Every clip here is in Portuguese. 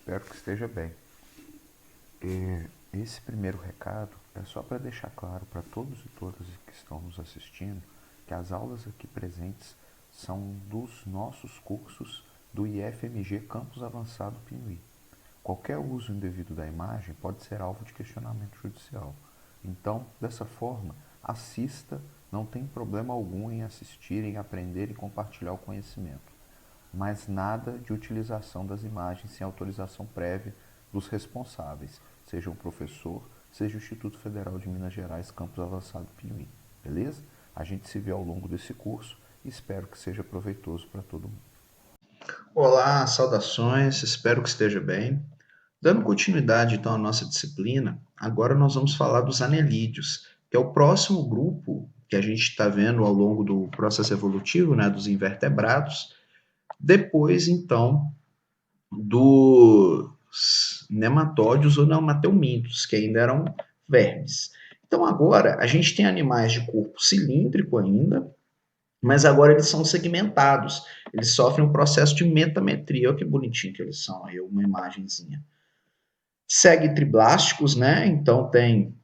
espero que esteja bem. Esse primeiro recado é só para deixar claro para todos e todas que estão nos assistindo que as aulas aqui presentes são dos nossos cursos do IFMG Campus Avançado Pinuí. Qualquer uso indevido da imagem pode ser alvo de questionamento judicial. Então, dessa forma, assista, não tem problema algum em assistir, em aprender e compartilhar o conhecimento. Mas nada de utilização das imagens sem autorização prévia dos responsáveis, seja o professor, seja o Instituto Federal de Minas Gerais, Campus Avançado Pinuí. Beleza? A gente se vê ao longo desse curso e espero que seja proveitoso para todo mundo. Olá, saudações, espero que esteja bem. Dando continuidade então à nossa disciplina, agora nós vamos falar dos anelídeos, que é o próximo grupo que a gente está vendo ao longo do processo evolutivo, né, dos invertebrados, depois então dos nematóides ou nemateumintos, que ainda eram vermes. Então agora a gente tem animais de corpo cilíndrico ainda, mas agora eles são segmentados. Eles sofrem um processo de metametria. Olha que bonitinho que eles são aí, uma imagenzinha. Segue triblásticos, né? Então tem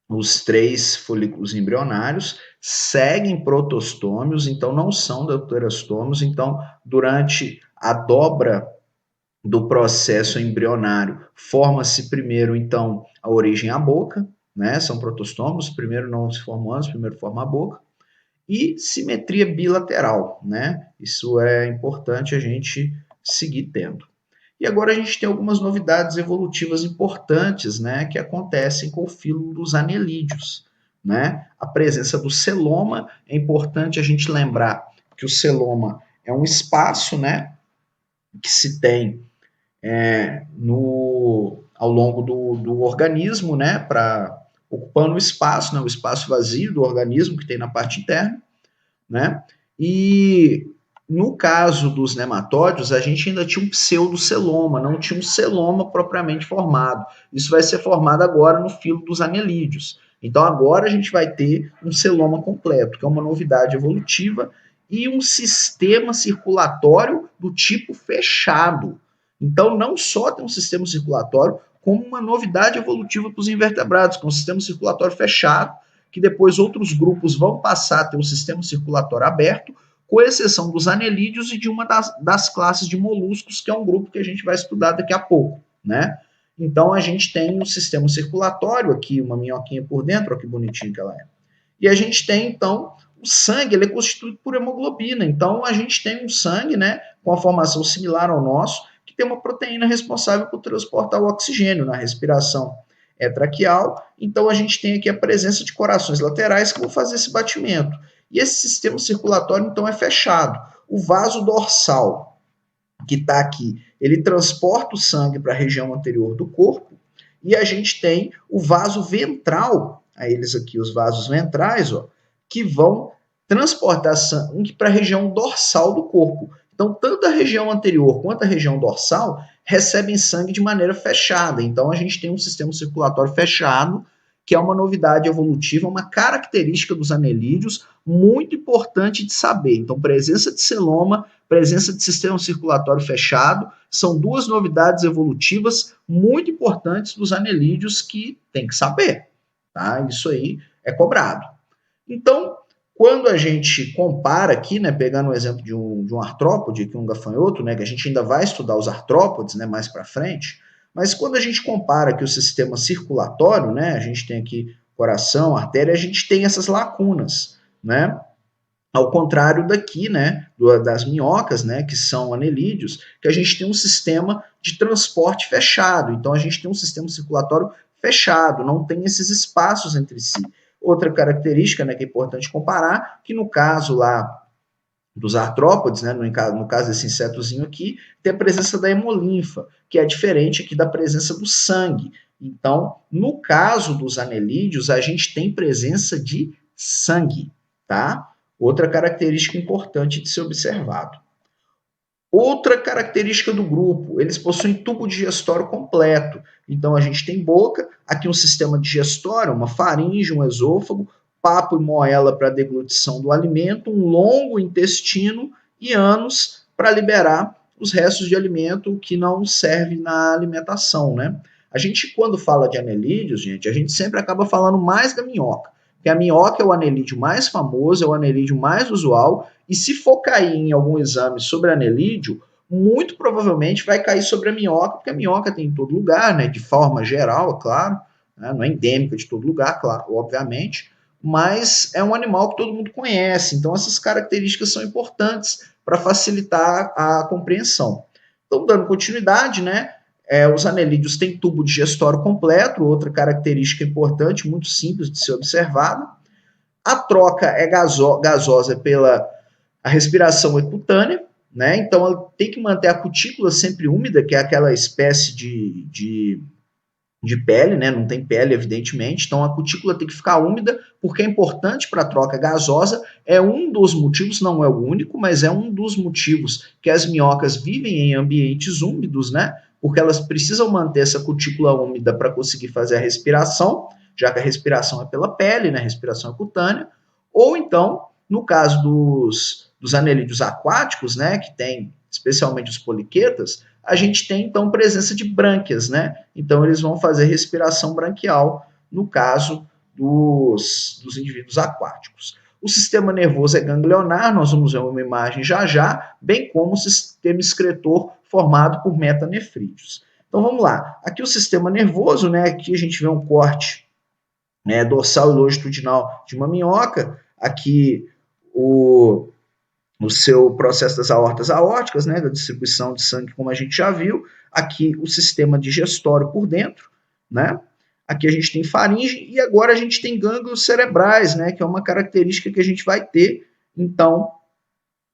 os 3 folículos embrionários, seguem protostômios, então não são deuterostômios. Então, durante a dobra do processo embrionário, forma-se primeiro, então, a origem à boca, né? São protostômios, primeiro não se formam antes, primeiro forma a boca. E simetria bilateral, né? Isso é importante a gente seguir tendo. E agora a gente tem algumas novidades evolutivas importantes, né, que acontecem com o filo dos anelídeos, né? A presença do celoma, é importante a gente lembrar que o celoma é um espaço, né, que se tem ao longo do organismo, né, para ocupando o espaço vazio do organismo que tem na parte interna, né? E no caso dos nematóides, a gente ainda tinha um pseudoceloma, não tinha um celoma propriamente formado. Isso vai ser formado agora no filo dos anelídeos. Então agora a gente vai ter um celoma completo, que é uma novidade evolutiva, e um sistema circulatório do tipo fechado. Então não só tem um sistema circulatório, como uma novidade evolutiva para os invertebrados, que é um sistema circulatório fechado, que depois outros grupos vão passar a ter um sistema circulatório aberto, com exceção dos anelídeos e de uma das classes de moluscos, que é um grupo que a gente vai estudar daqui a pouco, né? Então a gente tem um sistema circulatório aqui, uma minhoquinha por dentro, olha que bonitinho que ela é. E a gente tem, então, o sangue, ele é constituído por hemoglobina. Então a gente tem um sangue, né, com a formação similar ao nosso, que tem uma proteína responsável por transportar o oxigênio na respiração traqueal. Então a gente tem aqui a presença de corações laterais que vão fazer esse batimento. E esse sistema circulatório, então, é fechado. O vaso dorsal, que está aqui, ele transporta o sangue para a região anterior do corpo, e a gente tem o vaso ventral, a eles aqui, os vasos ventrais, ó, que vão transportar sangue para a região dorsal do corpo. Então, tanto a região anterior quanto a região dorsal recebem sangue de maneira fechada. Então, a gente tem um sistema circulatório fechado, que é uma novidade evolutiva, uma característica dos anelídeos muito importante de saber. Então, presença de celoma, presença de sistema circulatório fechado, são duas novidades evolutivas muito importantes dos anelídeos que tem que saber. Tá? Isso aí é cobrado. Então, quando a gente compara aqui, né, pegando o exemplo de um artrópode, aqui um gafanhoto, né, que a gente ainda vai estudar os artrópodes, né, mais para frente, mas quando a gente compara aqui o sistema circulatório, né, a gente tem aqui coração, artéria, a gente tem essas lacunas, né? Ao contrário daqui, né, das minhocas, né, que são anelídeos, que a gente tem um sistema de transporte fechado. Então a gente tem um sistema circulatório fechado, não tem esses espaços entre si. Outra característica, né, que é importante comparar, que no caso lá dos artrópodes, né, no caso desse insetozinho aqui, tem a presença da hemolinfa, que é diferente aqui da presença do sangue. Então, no caso dos anelídeos, a gente tem presença de sangue, tá? Outra característica importante de ser observado. Outra característica do grupo, eles possuem tubo digestório completo. Então a gente tem boca, aqui um sistema digestório, uma faringe, um esôfago, papo e moela para deglutição do alimento, um longo intestino e ânus para liberar os restos de alimento que não servem na alimentação, né? A gente, quando fala de anelídeos, gente, a gente sempre acaba falando mais da minhoca, porque a minhoca é o anelídeo mais famoso, é o anelídeo mais usual, e se for cair em algum exame sobre anelídeo, muito provavelmente vai cair sobre a minhoca, porque a minhoca tem em todo lugar, né, de forma geral, é claro, né, não é endêmica de todo lugar, claro, obviamente, mas é um animal que todo mundo conhece, então essas características são importantes para facilitar a compreensão. Então, dando continuidade, né, os anelídeos têm tubo digestório completo, outra característica importante, muito simples de ser observada. A troca é gasosa pela a respiração cutânea, né? Então ela tem que manter a cutícula sempre úmida, que é aquela espécie de pele, né? Não tem pele, evidentemente. Então a cutícula tem que ficar úmida, porque é importante para a troca gasosa. É um dos motivos, não é o único, mas é um dos motivos que as minhocas vivem em ambientes úmidos, né? Porque elas precisam manter essa cutícula úmida para conseguir fazer a respiração, já que a respiração é pela pele, né? A respiração é cutânea. Ou então, no caso dos anelídeos aquáticos, né? Que tem especialmente os poliquetas, a gente tem então presença de brânquias, né? Então eles vão fazer respiração branquial no caso dos indivíduos aquáticos. O sistema nervoso é ganglionar, nós vamos ver uma imagem já, bem como o sistema excretor formado por metanefrídeos. Então vamos lá, aqui o sistema nervoso, né? Aqui a gente vê um corte, né, dorsal e longitudinal de uma minhoca, aqui no seu processo das aortas aórticas, né, da distribuição de sangue, como a gente já viu. Aqui o sistema digestório por dentro, né? Aqui a gente tem faringe e agora a gente tem gânglios cerebrais, né, que é uma característica que a gente vai ter, então,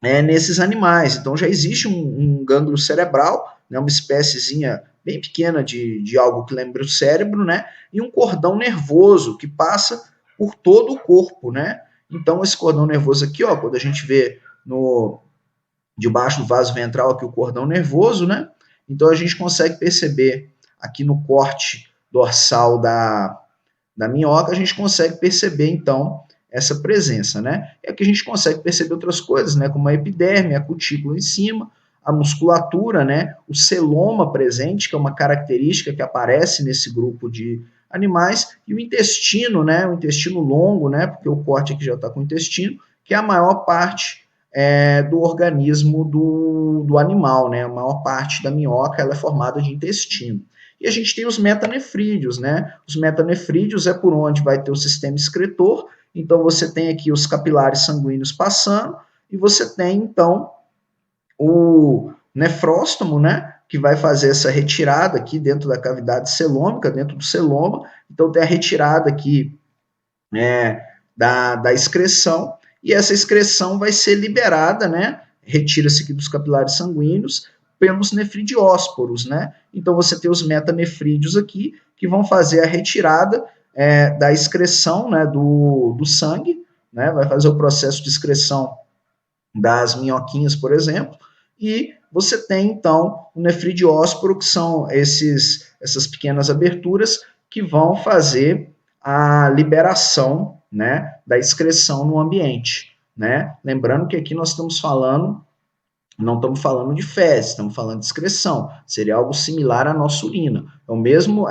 nesses animais. Então já existe um gânglio cerebral, né, uma espéciezinha bem pequena de algo que lembra o cérebro, né, e um cordão nervoso que passa por todo o corpo, né? Então esse cordão nervoso aqui, ó, quando a gente vê debaixo do vaso ventral aqui o cordão nervoso, né? Então a gente consegue perceber aqui no corte dorsal da minhoca, a gente consegue perceber então essa presença, né? E aqui a gente consegue perceber outras coisas, né? Como a epiderme, a cutícula em cima, a musculatura, né? O celoma presente, que é uma característica que aparece nesse grupo de animais, e o intestino, né? O intestino longo, né? Porque o corte aqui já está com o intestino, que é a maior parte do organismo do animal, né? A maior parte da minhoca ela é formada de intestino. E a gente tem os metanefrídeos, né? Os metanefrídeos é por onde vai ter o sistema excretor. Então você tem aqui os capilares sanguíneos passando e você tem então o nefróstomo, né? Que vai fazer essa retirada aqui dentro da cavidade celômica, dentro do celoma. Então tem a retirada aqui da excreção, e essa excreção vai ser liberada, né? Retira-se aqui dos capilares sanguíneos pelos nefridiósporos, né? Então você tem os metanefrídeos aqui que vão fazer a retirada da excreção, né, do sangue, né? Vai fazer o processo de excreção das minhoquinhas, por exemplo, e você tem então o nefridiósporo, que são essas pequenas aberturas que vão fazer a liberação, né, da excreção no ambiente, né? Lembrando que aqui nós estamos falando, não estamos falando de fezes, estamos falando de excreção. Seria algo similar à nossa urina.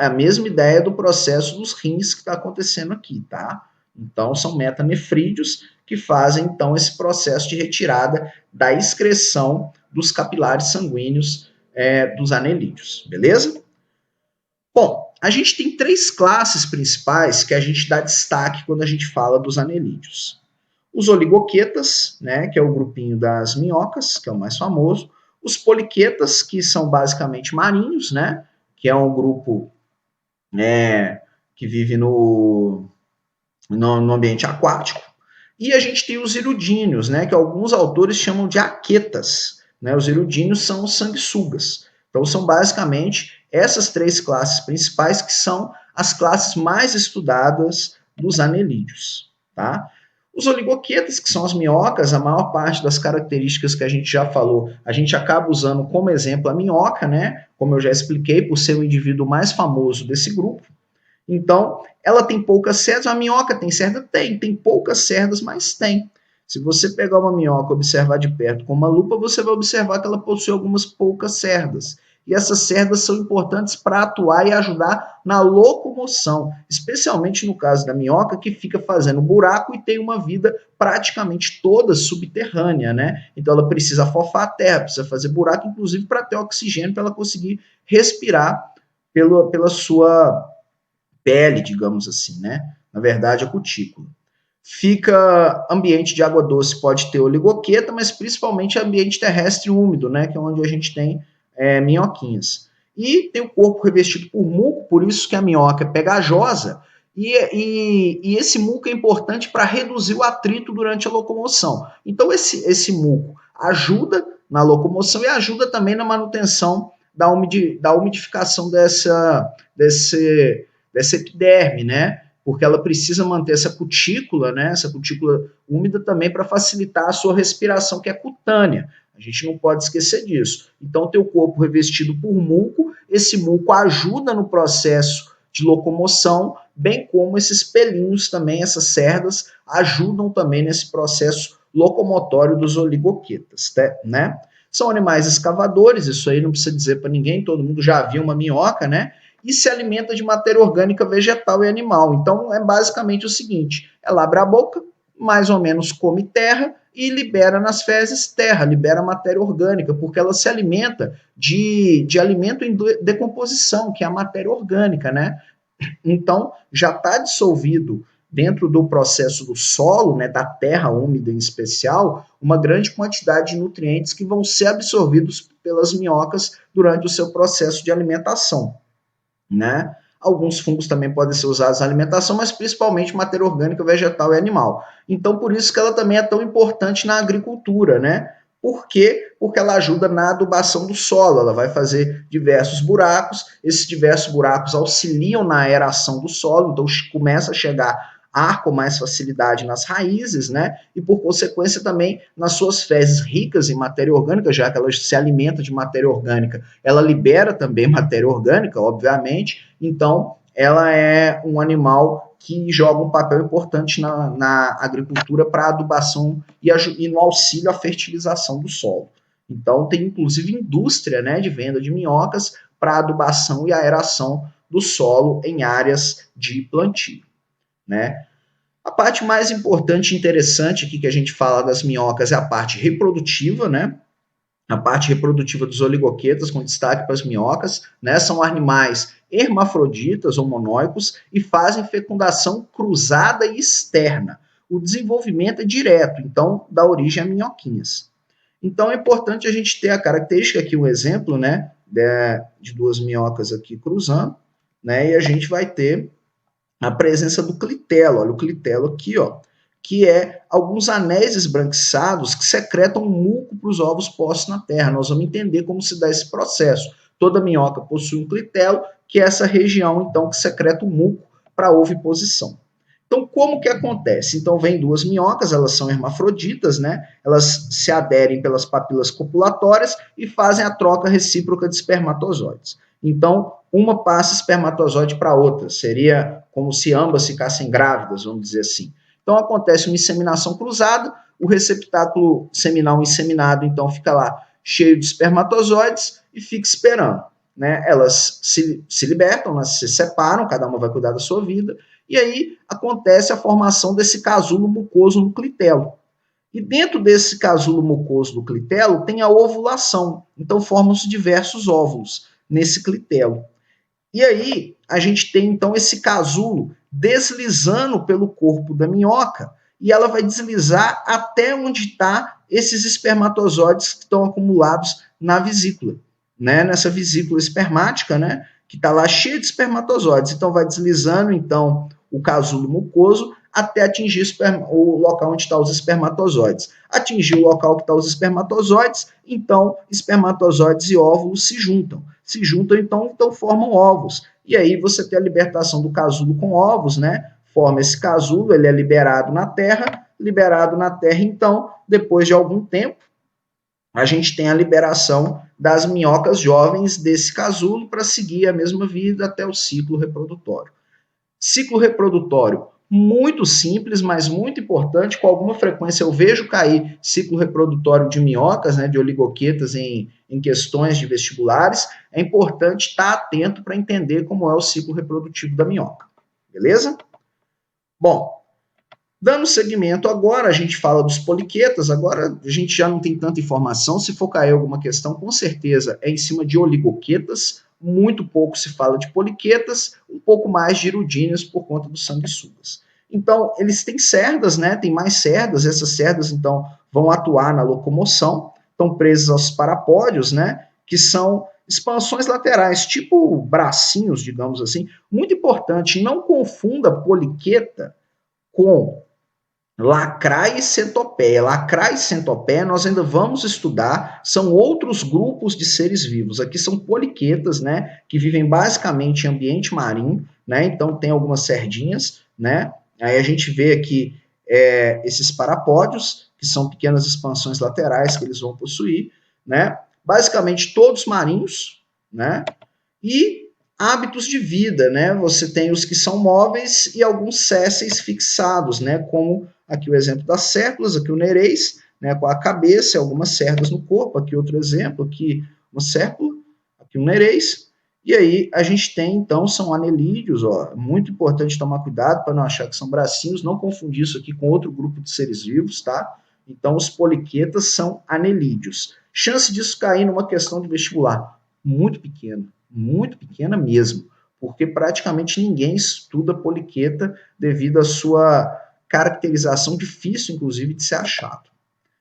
É a mesma ideia do processo dos rins que está acontecendo aqui, tá? Então, são metanefrídeos que fazem, então, esse processo de retirada da excreção dos capilares sanguíneos dos anelídeos, beleza? Bom, a gente tem 3 classes principais que a gente dá destaque quando a gente fala dos anelídeos. Os oligoquetas, né, que é o grupinho das minhocas, que é o mais famoso. Os poliquetas, que são basicamente marinhos, né, que é um grupo que vive no ambiente aquático. E a gente tem os irudíneos, né, que alguns autores chamam de aquetas. Né? Os irudíneos são os sanguessugas. Então, são basicamente essas 3 classes principais que são as classes mais estudadas dos anelídeos. Tá? Os oligoquetas, que são as minhocas, a maior parte das características que a gente já falou, a gente acaba usando como exemplo a minhoca, né? Como eu já expliquei, por ser o indivíduo mais famoso desse grupo. Então, ela tem poucas cerdas, a minhoca tem cerda? Tem poucas cerdas, mas tem. Se você pegar uma minhoca e observar de perto com uma lupa, você vai observar que ela possui algumas poucas cerdas. E essas cerdas são importantes para atuar e ajudar na locomoção, especialmente no caso da minhoca, que fica fazendo buraco e tem uma vida praticamente toda subterrânea, né? Então ela precisa afofar a terra, precisa fazer buraco, inclusive para ter oxigênio, para ela conseguir respirar pela sua pele, digamos assim, né? Na verdade, a cutícula. Fica ambiente de água doce, pode ter oligoqueta, mas principalmente ambiente terrestre úmido, né? Que é onde a gente tem minhoquinhas. E tem o corpo revestido por muco, por isso que a minhoca é pegajosa, e esse muco é importante para reduzir o atrito durante a locomoção. Então, esse muco ajuda na locomoção e ajuda também na manutenção da umidificação dessa epiderme, né? Porque ela precisa manter essa cutícula, né? Essa cutícula úmida também para facilitar a sua respiração, que é cutânea. A gente não pode esquecer disso. Então, ter o corpo revestido por muco, esse muco ajuda no processo de locomoção, bem como esses pelinhos também, essas cerdas, ajudam também nesse processo locomotório dos oligoquetas, né? São animais escavadores, isso aí não precisa dizer para ninguém, todo mundo já viu uma minhoca, né? E se alimenta de matéria orgânica vegetal e animal. Então, é basicamente o seguinte, ela abre a boca, mais ou menos come terra e libera nas fezes terra, libera matéria orgânica, porque ela se alimenta de alimento em decomposição, que é a matéria orgânica, né? Então, já está dissolvido dentro do processo do solo, né, da terra úmida em especial, uma grande quantidade de nutrientes que vão ser absorvidos pelas minhocas durante o seu processo de alimentação, né? Alguns fungos também podem ser usados na alimentação, mas principalmente matéria orgânica, vegetal e animal. Então, por isso que ela também é tão importante na agricultura, né? Por quê? Porque ela ajuda na adubação do solo, ela vai fazer diversos buracos, esses diversos buracos auxiliam na aeração do solo, então começa a chegar ar com mais facilidade nas raízes, né? E por consequência também nas suas fezes ricas em matéria orgânica, já que ela se alimenta de matéria orgânica, ela libera também matéria orgânica, obviamente, então ela é um animal que joga um papel importante na agricultura para a adubação e no auxílio à fertilização do solo. Então tem inclusive indústria, né, de venda de minhocas para adubação e aeração do solo em áreas de plantio, né? A parte mais importante e interessante aqui que a gente fala das minhocas é a parte reprodutiva, né? A parte reprodutiva dos oligoquetas, com destaque para as minhocas, né? São animais hermafroditas ou monóicos e fazem fecundação cruzada e externa. O desenvolvimento é direto, então dá origem a minhoquinhas. Então é importante a gente ter a característica aqui, um exemplo, né? De duas minhocas aqui cruzando, né? E a gente vai ter a presença do clitelo, olha o clitelo aqui, ó, que é alguns anéis esbranquiçados que secretam muco para os ovos postos na terra. Nós vamos entender como se dá esse processo. Toda minhoca possui um clitelo, que é essa região, então, que secreta o muco para oviposição. Então, como que acontece? Então, vem duas minhocas, elas são hermafroditas, né? Elas se aderem pelas papilas copulatórias e fazem a troca recíproca de espermatozoides. Então, uma passa espermatozoide para a outra, seria como se ambas ficassem grávidas, vamos dizer assim. Então, acontece uma inseminação cruzada, o receptáculo seminal inseminado, então, fica lá cheio de espermatozoides e fica esperando, né? Elas se libertam, elas se separam, cada uma vai cuidar da sua vida, e aí acontece a formação desse casulo mucoso no clitelo. E dentro desse casulo mucoso do clitelo tem a ovulação, então formam-se diversos óvulos nesse clitelo. E aí a gente tem então esse casulo deslizando pelo corpo da minhoca e ela vai deslizar até onde está esses espermatozoides que estão acumulados na vesícula, né? Nessa vesícula espermática, né? Que está lá cheia de espermatozoides. Então vai deslizando então o casulo mucoso até atingir o local onde estão os espermatozoides. Atingir o local que estão os espermatozoides, então espermatozoides e óvulos se juntam. Se juntam, então formam ovos. E aí você tem a libertação do casulo com ovos, né? Forma esse casulo, ele é liberado na terra, então, depois de algum tempo, a gente tem a liberação das minhocas jovens desse casulo para seguir a mesma vida até o ciclo reprodutório. Ciclo reprodutório muito simples, mas muito importante. Com alguma frequência eu vejo cair ciclo reprodutório de minhocas, né, de oligoquetas em questões de vestibulares. É importante estar atento para entender como é o ciclo reprodutivo da minhoca. Beleza? Bom, dando seguimento agora, a gente fala dos poliquetas. Agora a gente já não tem tanta informação. Se for cair alguma questão, com certeza é em cima de oligoquetas. Muito pouco se fala de poliquetas, um pouco mais de irudíneas por conta dos sanguessugas. Então, eles têm cerdas, né? Tem mais cerdas. Essas cerdas, então, vão atuar na locomoção. Estão presas aos parapódios, né? Que são expansões laterais, tipo bracinhos, digamos assim. Muito importante, não confunda poliqueta com lacraia e centopeia. Lacraia e centopeia nós ainda vamos estudar, são outros grupos de seres vivos. Aqui são poliquetas, né, que vivem basicamente em ambiente marinho, né, então tem algumas sardinhas, né, aí a gente vê aqui esses parapódios, que são pequenas expansões laterais que eles vão possuir, né, basicamente todos marinhos, né, e hábitos de vida, né, você tem os que são móveis e alguns sésseis fixados, né, como aqui o exemplo das cérculas, aqui o nereis, né, com a cabeça e algumas cerdas no corpo, aqui outro exemplo, aqui uma cércula, aqui um nereis, e aí a gente tem, então, são anelídeos, ó, muito importante tomar cuidado para não achar que são bracinhos, não confundir isso aqui com outro grupo de seres vivos, tá? Então, os poliquetas são anelídeos. Chance disso cair numa questão de vestibular, muito pequena mesmo, porque praticamente ninguém estuda poliqueta devido à sua caracterização difícil, inclusive, de ser achado.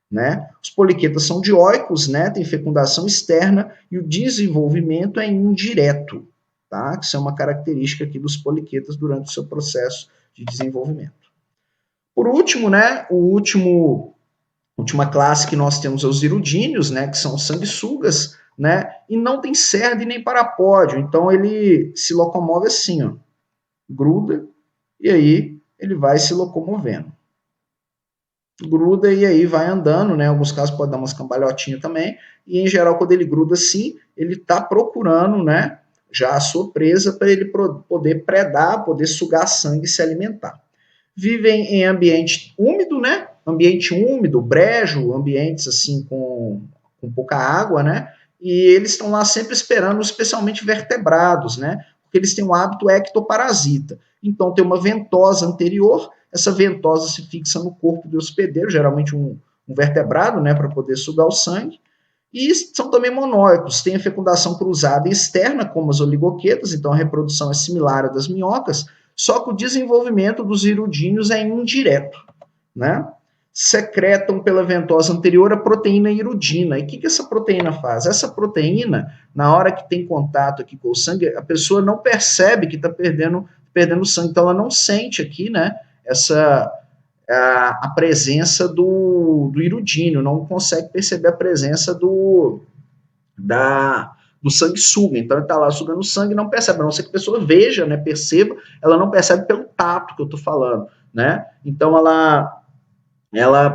Né? Os poliquetas são dioicos, né? Tem fecundação externa e o desenvolvimento é indireto, tá? Isso é uma característica aqui dos poliquetas durante o seu processo de desenvolvimento. Por último, né? Última classe que nós temos é os irudíneos, né? Que são sanguessugas, né? E não tem cerda e nem parapódio, então ele se locomove assim, ó, gruda e aí ele vai se locomovendo. Gruda e aí vai andando, né? Em alguns casos pode dar umas cambalhotinhas também. E em geral, quando ele gruda assim, ele está procurando, né? Já a sua presa para ele poder predar, poder sugar sangue e se alimentar. Vivem em ambiente úmido, né? Ambiente úmido, brejo, ambientes assim com pouca água, né? E eles estão lá sempre esperando, especialmente vertebrados, né? Porque eles têm um hábito ectoparasita. Então tem uma ventosa anterior, essa ventosa se fixa no corpo do hospedeiro, geralmente um vertebrado, né, para poder sugar o sangue. E são também monóicos, tem a fecundação cruzada externa, como as oligoquetas, então a reprodução é similar à das minhocas, só que o desenvolvimento dos irudíneos é indireto, né? Secretam pela ventosa anterior a proteína irudina. E o que essa proteína faz? Essa proteína, na hora que tem contato aqui com o sangue, a pessoa não percebe que está perdendo sangue, então ela não sente aqui, né, a presença do irudíneo, não consegue perceber a presença do sanguessuga, então ele está lá sugando sangue e não percebe, a não ser que a pessoa veja, né, perceba, ela não percebe pelo tato que eu estou falando, né, então ela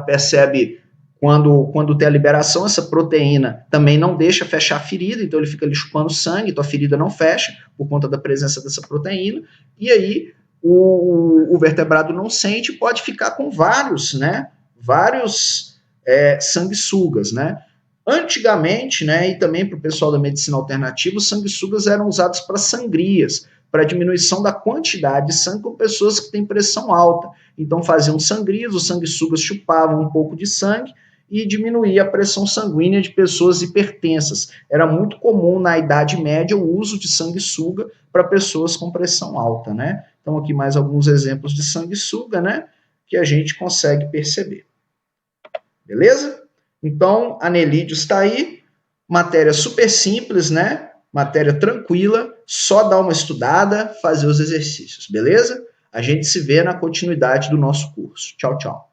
percebe quando tem a liberação, essa proteína também não deixa fechar a ferida, então ele fica ali chupando sangue, então a ferida não fecha por conta da presença dessa proteína, e aí o vertebrado não sente, pode ficar com vários sanguessugas, né? Antigamente, né, e também para o pessoal da medicina alternativa, os sanguessugas eram usados para sangrias, para diminuição da quantidade de sangue com pessoas que têm pressão alta. Então faziam sangrias, os sanguessugas chupavam um pouco de sangue e diminuía a pressão sanguínea de pessoas hipertensas. Era muito comum na Idade Média o uso de sanguessuga para pessoas com pressão alta, né? Então aqui mais alguns exemplos de sanguessuga, né, que a gente consegue perceber. Beleza? Então, anelídeos está aí, matéria super simples, né? Matéria tranquila, só dar uma estudada, fazer os exercícios, beleza? A gente se vê na continuidade do nosso curso. Tchau, tchau.